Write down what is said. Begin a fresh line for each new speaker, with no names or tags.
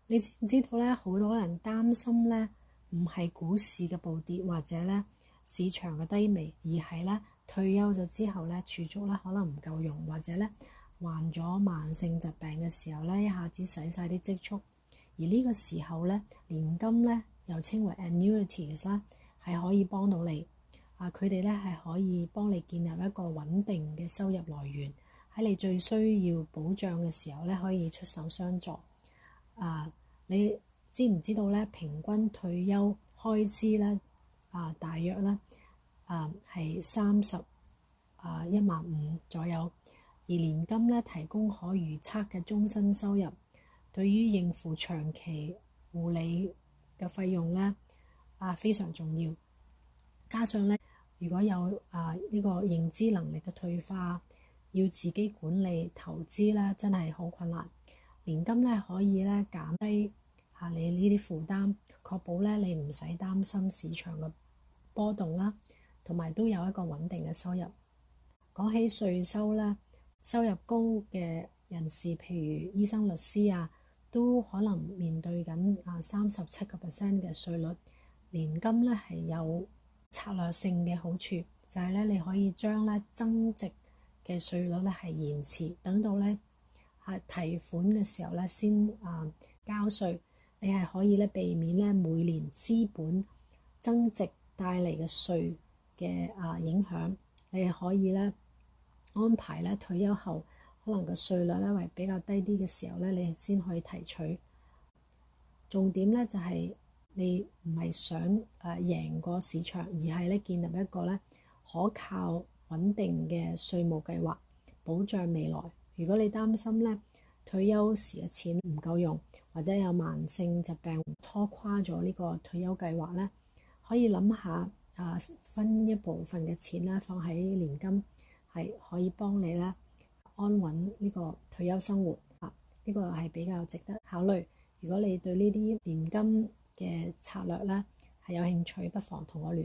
你知唔知道咧？好多人擔心咧，唔係股市嘅暴跌或者咧市場嘅低迷，而係咧退休咗之後咧儲蓄咧可能唔夠用，或者咧患咗慢性疾病嘅時候咧一下子使晒啲積蓄。而呢個時候咧，年金咧又稱為 annuities 啦，係可以幫到你。佢哋咧係可以幫你建立一個穩定嘅收入來源，喺你最需要保障嘅時候咧可以出手相助。你知唔知道咧？平均退休開支咧大約咧係31,500左右，而年金咧提供可預測嘅終身收入，對於應付長期護理嘅費用咧非常重要。加上咧，如果有呢個認知能力嘅退化，要自己管理投資咧，真係好困難。年金咧可以咧減低你呢啲負擔，確保咧你唔使擔心市場嘅波動啦，同埋都有一個穩定嘅收入。講起稅收咧，收入高嘅人士，譬如醫生、律師都可能面對緊37% 嘅稅率。年金咧係有策略性嘅好處，就係咧你可以將咧增值嘅稅率咧係延遲，等到咧提款嘅時候咧先交稅。你係可以咧避免咧每年資本增值帶嚟嘅稅嘅影響。你係可以咧安排咧退休後可能個稅率咧為比較低啲嘅時候咧，你先可以提取。重點咧就係你唔係想贏過市場，而係咧建立一個咧可靠穩定嘅稅務計劃，保障未來。如果你擔心咧退休時嘅錢唔夠用，或者有慢性疾病拖垮咗呢個退休計劃咧，可以諗下分一部分嘅錢咧放喺年金，係可以幫你咧安穩呢個退休生活。呢個係比較值得考慮。如果你對呢啲年金嘅策略咧係有興趣，不妨同我聯絡。